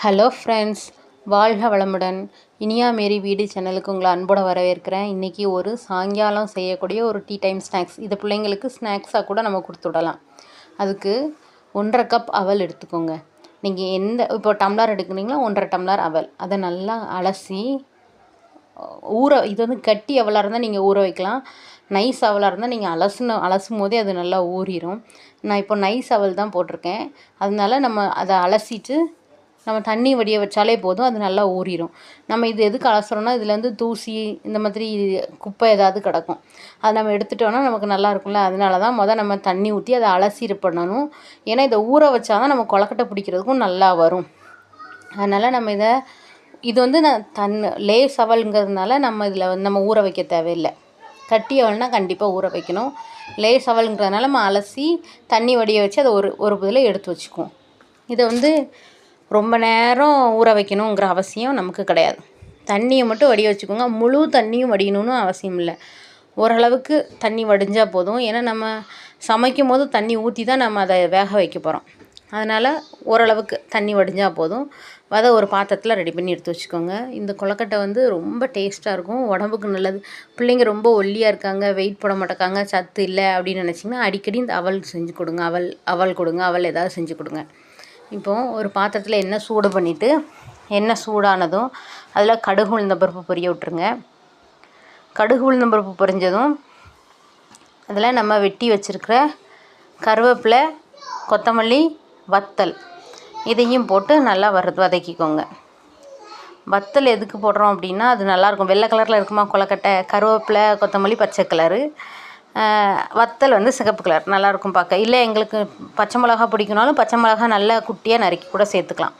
Hello friends, வாழ்க வளமுடன். இனியா மேரி வீடு சேனலுக்கு உங்களை அன்போடு வரவேற்கிறேன். இன்றைக்கி ஒரு சாயங்காலம் செய்யக்கூடிய ஒரு டீ டைம் ஸ்நாக்ஸ். இது பிள்ளைங்களுக்கு ஸ்நாக்ஸாக கூட நம்ம கொடுத்து விடலாம். அதுக்கு 1.5 கப் அவல் எடுத்துக்கோங்க. நீங்கள் இப்போ டம்ளர் எடுக்கிறீங்களா, 1.5 டம்ளர் அவல். அதை நல்லா அலசி இது வந்து கட்டி அவலாக இருந்தால் நீங்கள் ஊற வைக்கலாம். நைஸ் அவலாக இருந்தால் நீங்கள் அலசும் போதே அது நல்லா ஊறிடும். நான் இப்போ நைஸ் அவல் தான் போட்டிருக்கேன். அதனால நம்ம அதை அலசிட்டு நம்ம தண்ணி வடிய வச்சாலே போதும், அது நல்லா ஊறிடும். நம்ம இது எதுக்கு அலசுறோம்னா, இதுலேருந்து தூசி இந்த மாதிரி குப்பை ஏதாவது கிடக்கும், அதை நம்ம எடுத்துட்டோன்னா நமக்கு நல்லா இருக்கும்ல. அதனால தான் நம்ம தண்ணி ஊற்றி அதை அலசி பண்ணணும். ஏன்னா இதை ஊற வச்சா தான் நம்ம கொழக்கட்டை பிடிக்கிறதுக்கும் நல்லா வரும். அதனால் நம்ம இது வந்து நான் லேஸ் அவல்ங்கிறதுனால நம்ம இதில் நம்ம ஊற வைக்க தேவையில்லை. கட்டி அவல்னால் கண்டிப்பாக ஊற வைக்கணும். லேஸ் அவல்ங்கிறதுனால நம்ம அலசி தண்ணி வடிய வச்சு அதை ஒரு இதில் எடுத்து வச்சுக்குவோம். இதை வந்து ரொம்ப நேரம் ஊற வைக்கணுங்கிற அவசியம் நமக்கு கிடையாது. தண்ணியை மட்டும் வடிய வச்சுக்கோங்க. முழு தண்ணியும் வடியணும்னு அவசியம் இல்லை. ஓரளவுக்கு தண்ணி வடிஞ்சால் போதும். ஏன்னா நம்ம சமைக்கும் போது தண்ணி ஊற்றி தான் நம்ம அதை வேக வைக்க போகிறோம். அதனால் ஓரளவுக்கு தண்ணி வடிஞ்சால் போதும். ஒரு பாத்திரத்தில் ரெடி பண்ணி எடுத்து வச்சுக்கோங்க. இந்த கொழக்கட்டை வந்து ரொம்ப டேஸ்ட்டாக இருக்கும், உடம்புக்கு நல்லது. பிள்ளைங்க ரொம்ப ஒல்லியாக இருக்காங்க, வெயிட் போட மாட்டேக்காங்க, சத்து இல்லை அப்படின்னு நினச்சிங்கன்னா அடிக்கடி இந்த அவல் செஞ்சு கொடுங்க. அவல் கொடுங்க, அவல் ஏதாவது செஞ்சு கொடுங்க. இப்போது ஒரு பாத்திரத்தில் எண்ணெய் சூடு பண்ணிவிட்டு, எண்ணெய் சூடானதும் அதில் கடுகு உளுந்த பருப்பு பொரிய விட்டுருங்க. கடுகு உளுந்த பருப்பு பொரிஞ்சதும் அதில் நம்ம வெட்டி வச்சுருக்கிற கருவேப்பிலை, கொத்தமல்லி, வத்தல் இதையும் போட்டு நல்லா வதக்கிக்கோங்க. வத்தல் எதுக்கு போடுறோம் அப்படின்னா, அது நல்லாயிருக்கும். வெள்ளை கலரில் இருக்குமா கொழக்கட்டை, கருவேப்பிலை, கொத்தமல்லி பச்சை கலரு, வத்தல் வந்து சிகப்பு கலர், நல்லாயிருக்கும் பார்க்க. இல்லை எங்களுக்கு பச்சை மிளகா பிடிக்குனாலும் பச்சை மிளகா நல்லா குட்டியாக நறுக்கி கூட சேர்த்துக்கலாம்.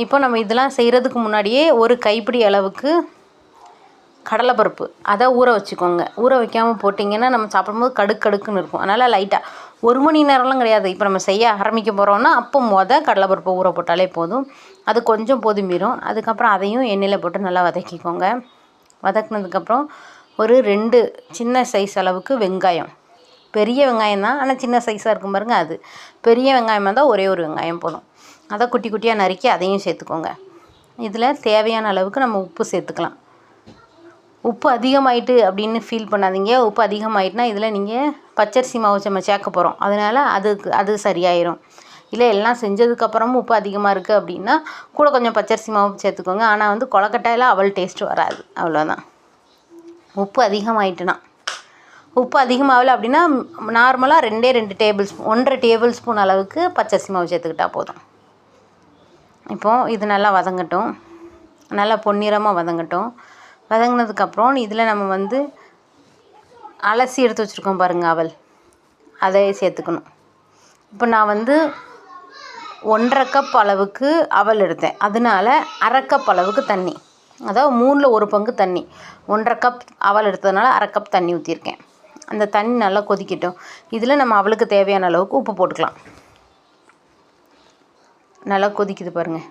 இப்போ நம்ம இதெல்லாம் செய்கிறதுக்கு முன்னாடியே ஒரு கைப்பிடி அளவுக்கு கடலைப்பருப்பு அதை ஊற வச்சுக்கோங்க. ஊற வைக்காமல் போட்டிங்கன்னா நம்ம சாப்பிடும்போது கடுக்குன்னு இருக்கும். அதனால் லைட்டாக 1 மணி நேரம்லாம் கிடையாது. இப்போ நம்ம செய்ய ஆரம்பிக்க போகிறோன்னா அப்போ கடலைப்பருப்பை ஊற போட்டாலே போதும். அது கொஞ்சம் பொதுமிரும். அதுக்கப்புறம் அதையும் எண்ணெயில் போட்டு நல்லா வதக்கிக்கோங்க. வதக்குனதுக்கப்புறம் ஒரு 2 சின்ன சைஸ் அளவுக்கு வெங்காயம், பெரிய வெங்காயம் தான், ஆனால் சின்ன சைஸாக இருக்கும் பாருங்கள், அது பெரிய வெங்காயமாக இருந்தால் ஒரே ஒரு வெங்காயம் போதும். அதை குட்டி குட்டியாக நறுக்கி அதையும் சேர்த்துக்கோங்க. இதில் தேவையான அளவுக்கு நம்ம உப்பு சேர்த்துக்கலாம். உப்பு அதிகமாயிட்டு அப்படின்னு ஃபீல் பண்ணாதீங்க. உப்பு அதிகமாயிட்டுனா இதில் நீங்கள் பச்சரிசி மாவு நம்ம சேர்க்க போகிறோம், அதனால் அது சரியாயிடும். இல்லை எல்லாம் செஞ்சதுக்கப்புறமும் உப்பு அதிகமாக இருக்குது அப்படின்னா கூட கொஞ்சம் பச்சரிசி மாவு சேர்த்துக்கோங்க. ஆனால் வந்து கொழக்கட்டையில் அவள் டேஸ்ட்டு வராது, அவ்வளோதான். உப்பு அதிகமாயிட்டுனா, உப்பு அதிகமாகலை அப்படின்னா நார்மலாக 2 டேபிள் ஸ்பூன், 1.5 டேபிள் ஸ்பூன் அளவுக்கு பச்சரிசி மாவு சேர்த்துக்கிட்டால் போதும். இப்போது இது நல்லா வதங்கட்டும், நல்லா பொன்னிறமாக வதங்கட்டும். வதங்கினதுக்கப்புறம் இதில் நம்ம வந்து அலசி எடுத்து வச்சுருக்கோம் பாருங்கள் அவல், அதை சேர்த்துக்கணும். இப்போ நான் வந்து 1.5 கப் அளவுக்கு அவல் எடுத்தேன், அதனால 1/2 கப் அளவுக்கு தண்ணி, அதாவது 3ல் 1 பங்கு தண்ணி. 1.5 கப் அவல் எடுத்ததுனால 1/2 கப் தண்ணி ஊற்றிருக்கேன். அந்த தண்ணி நல்லா கொதிக்கட்டும். இதில் நம்ம அவளுக்கு தேவையான அளவுக்கு உப்பு போட்டுக்கலாம். நல்லா கொதிக்குது பாருங்கள்.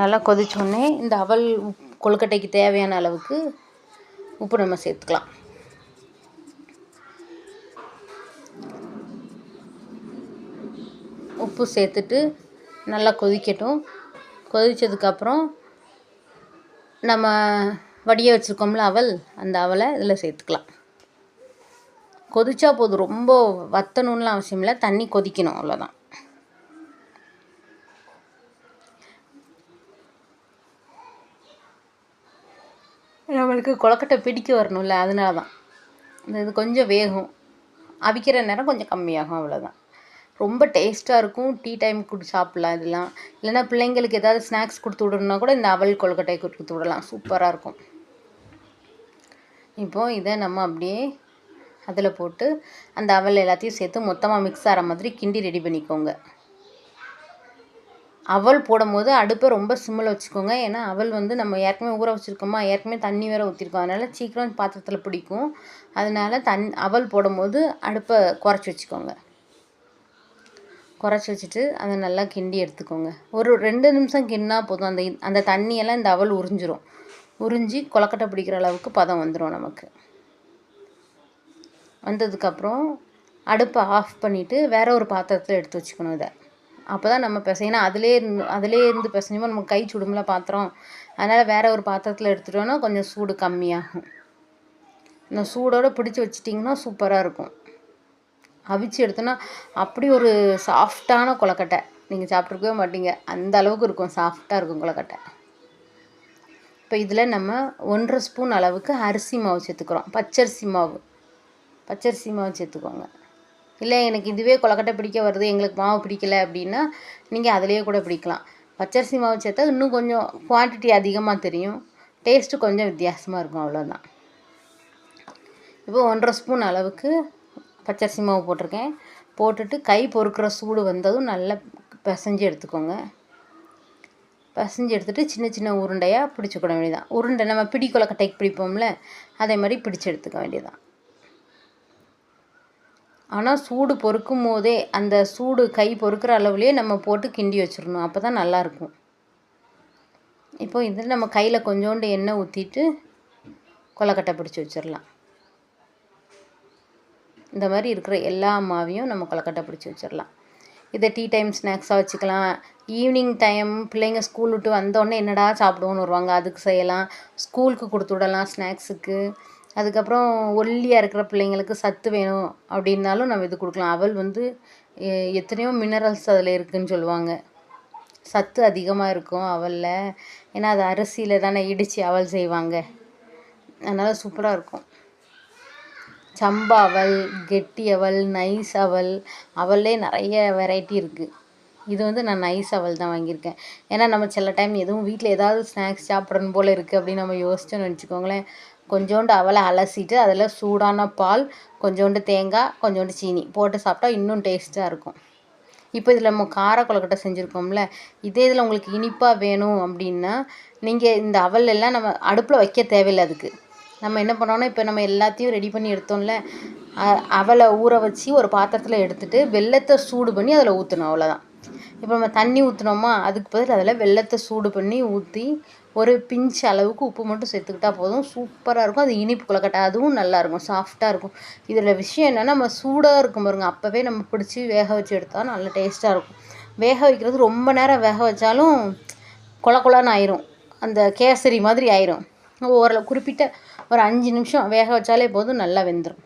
நல்லா கொதித்தோடனே இந்த அவல் கொழுக்கட்டைக்கு தேவையான அளவுக்கு உப்பு நம்ம சேர்த்துக்கலாம். உப்பு சேர்த்துட்டு நல்லா கொதிக்கட்டும். கொதித்ததுக்கப்புறம் நம்ம வடிய வச்சுருக்கோம்ல அவல், அந்த அவலை இதில் சேர்த்துக்கலாம். கொதிச்சா போதும், ரொம்ப வத்தணும்லாம் அவசியம் இல்லை, தண்ணி கொதிக்கணும், அவ்வளோதான். நம்மளுக்கு கொழக்கட்டை பிடிக்க வரணும்ல, அதனால தான். இது கொஞ்சம் வேகும், அவிக்கிற நேரம் கொஞ்சம் கம்மியாகும், அவ்வளோதான். ரொம்ப டேஸ்ட்டாக இருக்கும். டீ டைம் சாப்பிட்லாம் இதெல்லாம். இல்லைன்னா பிள்ளைங்களுக்கு ஏதாவது ஸ்நாக்ஸ் கொடுத்து விடணுன்னா கூட இந்த அவல் கொழுக்கட்டை கொடுத்து விடலாம், சூப்பராக இருக்கும். இப்போது இதை நம்ம அப்படியே அதில் போட்டு அந்த அவல் எல்லாத்தையும் சேர்த்து மொத்தமாக மிக்ஸ் ஆகிற மாதிரி கிண்டி ரெடி பண்ணிக்கோங்க. அவல் போடும்போது அடுப்பை ரொம்ப சிம்மில் வச்சுக்கோங்க. ஏன்னா அவல் வந்து நம்ம ஏற்கனவே ஊற வச்சுருக்கோமா, ஏற்கனவே தண்ணி வேறு ஊற்றிருக்கோம், அதனால் சீக்கிரம் பாத்திரத்தில் பிடிக்கும். அதனால் அவல் போடும்போது அடுப்பை குறைச்சி வச்சுக்கோங்க. குறைச்சி வச்சுட்டு அதை நல்லா கிண்டி எடுத்துக்கோங்க. ஒரு 2 நிமிஷம் கிண்டினா போதும். அந்த தண்ணியெல்லாம் இந்த அவல் உறிஞ்சி கொழக்கட்டை பிடிக்கிற அளவுக்கு பதம் வந்துடும் நமக்கு. வந்ததுக்கப்புறம் அடுப்பை ஆஃப் பண்ணிவிட்டு வேறு ஒரு பாத்திரத்தில் எடுத்து வச்சுக்கணும். இதை அப்போ தான் நம்ம பிசைனா அதிலே இருந்து பிசைஞ்சோம்னா நம்ம கை சுடும்ல பாத்திரம். அதனால் வேறு ஒரு பாத்திரத்தில் எடுத்துட்டோன்னா கொஞ்சம் சூடு கம்மியாகும். இந்த சூடோடு பிடிச்சி வச்சிட்டிங்கன்னா சூப்பராக இருக்கும். அவிச்சு எடுத்தோன்னா அப்படி ஒரு சாஃப்டான கொழுக்கட்டை நீங்கள் சாப்பிட்ருக்கவே மாட்டீங்க. அந்த அளவுக்கு இருக்கும், சாஃப்டாக இருக்கும் கொழுக்கட்டை. இப்போ இதில் நம்ம 1½ ஸ்பூன் அளவுக்கு அரிசி மாவு சேர்த்துக்கிறோம். பச்சரிசி மாவு சேர்த்துக்கோங்க. இல்லை எனக்கு இதுவே கொழுக்கட்டை பிடிக்க வருது, எங்களுக்கு மாவு பிடிக்கலை அப்படின்னா நீங்கள் அதிலேயே கூட பிடிக்கலாம். பச்சரிசி மாவு சேர்த்தா இன்னும் கொஞ்சம் குவான்டிட்டி அதிகமாக தெரியும், டேஸ்ட்டு கொஞ்சம் வித்தியாசமாக இருக்கும், அவ்வளோதான். இப்போ 1½ ஸ்பூன் அளவுக்கு பச்சரிசி மாவு போட்டிருக்கேன். போட்டுட்டு கை பொறுக்கிற சூடு வந்ததும் நல்லா பிசைஞ்சு எடுத்துக்கோங்க. பிசைஞ்சு எடுத்துகிட்டு சின்ன சின்ன உருண்டையாக பிடிச்சிக்கிட வேண்டியதான். உருண்டை நம்ம பிடி கொழுக்கட்டைக்கு பிடிப்போம்ல, அதே மாதிரி பிடிச்சி எடுத்துக்க வேண்டியதான். ஆனால் சூடு பொறுக்கும் போதே அந்த சூடு கை பொறுக்கிற அளவுலேயே நம்ம போட்டு கிண்டி வச்சிடணும், அப்போ தான் நல்லாயிருக்கும். இப்போ இதில் நம்ம கையில் கொஞ்சோண்டு எண்ணெய் ஊற்றிட்டு கொழுக்கட்டை பிடிச்சி வச்சிடலாம். இந்த மாதிரி இருக்கிற எல்லா மாவையும் நம்ம கொழுக்கட்டை பிடிச்சி வச்சிடலாம். இதை டீ டைம் ஸ்நாக்ஸாக வச்சுக்கலாம். ஈவினிங் டைம் பிள்ளைங்க ஸ்கூல் விட்டு வந்தோடனே என்னடா சாப்பிடுவோன்னு வருவாங்க, அதுக்கு செய்யலாம். ஸ்கூலுக்கு கொடுத்து விடலாம் ஸ்நாக்ஸுக்கு. அதுக்கப்புறம் ஒல்லியாக இருக்கிற பிள்ளைங்களுக்கு சத்து வேணும் அப்படின்னாலும் நம்ம இது கொடுக்கலாம். அவல் வந்து எத்தனையோ மினரல்ஸ் அதில் இருக்குதுன்னு சொல்லுவாங்க. சத்து அதிகமாக இருக்கும் அவலில். ஏன்னா அது அரிசியில் தானே இடித்து அவல் செய்வாங்க, அதனால் சூப்பராக இருக்கும். சம்பா அவல், கெட்டி அவல், நைஸ் அவல், அவல்லே நிறைய வெரைட்டி இருக்குது. இது வந்து நான் நைஸ் அவல் தான் வாங்கியிருக்கேன். ஏன்னா நம்ம சில டைம் எதுவும் வீட்டில் ஏதாவது ஸ்நாக்ஸ் சாப்பிட்றன்னு போல் இருக்குது அப்படின்னு நம்ம யோசிச்சோன்னு வச்சுக்கோங்களேன், கொஞ்சோண்டு அவலை அலசிட்டு அதில் சூடான பால், கொஞ்சோண்டு தேங்காய், கொஞ்சோண்டு சீனி போட்டு சாப்பிட்டா இன்னும் டேஸ்ட்டாக இருக்கும். இப்போ இதில் நம்ம கார கொழுக்கட்டை செஞ்சுருக்கோம்ல, இதே இதில் உங்களுக்கு இனிப்பாக வேணும் அப்படின்னா நீங்கள் இந்த அவல் எல்லாம் நம்ம அடுப்பில் வைக்க தேவையில்லை. அதுக்கு நம்ம என்ன பண்ணோன்னா, இப்போ நம்ம எல்லாத்தையும் ரெடி பண்ணி எடுத்தோம்ல, அவலை ஊற வச்சு ஒரு பாத்திரத்தில் எடுத்துகிட்டு வெல்லத்தை சூடு பண்ணி அதில் ஊற்றணும், அவ்வளோதான். இப்போ நம்ம தண்ணி ஊற்றினோமா, அதுக்கு பதில் அதில் வெல்லத்தை சூடு பண்ணி ஊற்றி ஒரு பிஞ்ச் அளவுக்கு உப்பு மட்டும் சேர்த்துக்கிட்டா போதும், சூப்பராக இருக்கும். அது இனிப்பு கொழுக்கட்டை, அதுவும் நல்லாயிருக்கும், சாஃப்டாக இருக்கும். இதில் விஷயம் என்னென்னா, நம்ம சூடாக இருக்கும் பாருங்க, அப்போவே நம்ம பிடிச்சி வேக வச்சு எடுத்தால் நல்ல டேஸ்ட்டாக இருக்கும். வேக வைக்கிறது ரொம்ப நேரம் வேக வச்சாலும் கொழன்னு ஆயிரும், அந்த கேசரி மாதிரி ஆயிரும். ஓரளவு குறிப்பிட்ட ஒரு 5 நிமிஷம் வேக வச்சாலே போதும், நல்லா வெந்துடும்.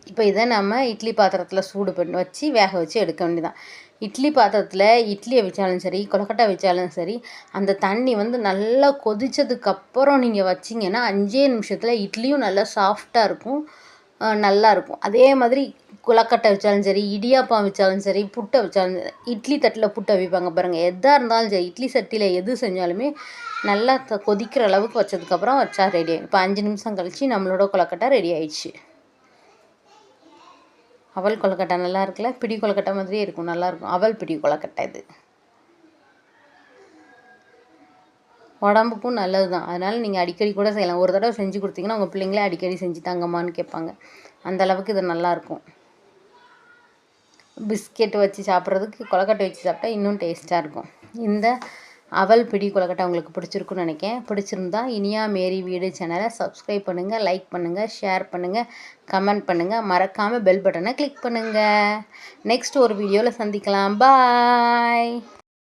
இப்போ இதை நம்ம இட்லி பாத்திரத்தில் சூடு பண்ணி வச்சு வேக வச்சு எடுக்க வேண்டியதான். இட்லி பாத்திரத்தில் இட்லியை வச்சாலும் சரி, கொழுக்கட்டை வச்சாலும் சரி, அந்த தண்ணி வந்து நல்லா கொதித்ததுக்கப்புறம் நீங்கள் வச்சிங்கன்னா 5 நிமிஷத்தில் இட்லியும் நல்லா சாஃப்டாக இருக்கும், நல்லாயிருக்கும். அதே மாதிரி கொழுக்கட்டை வச்சாலும் சரி, இடியாப்பம் வச்சாலும் சரி, புட்டை வச்சாலும் சரி, இட்லி தட்டில் புட்டை வைப்பாங்க பாருங்கள், எதாக இருந்தாலும் சரி, இட்லி சட்டியில் எது செஞ்சாலுமே நல்லா கொதிக்கிற அளவுக்கு வச்சதுக்கப்புறம் வச்சா ரெடி ஆகிடும். இப்போ 5 நிமிஷம் கழித்து நம்மளோட கொழுக்கட்டை ரெடி ஆயிடுச்சு. அவல் கொழுக்கட்டை நல்லா இருக்குல்ல, பிடி கொழுக்கட்டை மாதிரியே இருக்கும், நல்லாயிருக்கும். அவல் பிடி கொழுக்கட்டை இது உடம்புக்கும் நல்லது தான், அதனால் நீங்கள் அடிக்கடி கூட செய்யலாம். ஒரு தடவை செஞ்சு கொடுத்தீங்கன்னா உங்கள் பிள்ளைங்களே அடிக்கடி செஞ்சு தாங்கம்மான்னு கேட்பாங்க, அந்தளவுக்கு இது நல்லாயிருக்கும். பிஸ்கெட் வச்சு சாப்பிட்றதுக்கு கொழுக்கட்டை வச்சு சாப்பிட்டா இன்னும் டேஸ்ட்டாக இருக்கும். இந்த அவல் பிடி கொழுக்கட்டை உங்களுக்கு பிடிச்சிருக்குன்னு நினைக்கிறேன். பிடிச்சிருந்தா இனியா மேரி வீடு சேனலை சப்ஸ்கிரைப் பண்ணுங்கள், லைக் பண்ணுங்கள், ஷேர் பண்ணுங்கள், கமெண்ட் பண்ணுங்கள், மறக்காமல் பெல் பட்டனை கிளிக் பண்ணுங்கள். நெக்ஸ்ட் ஒரு வீடியோவில் சந்திக்கலாம். பாய்.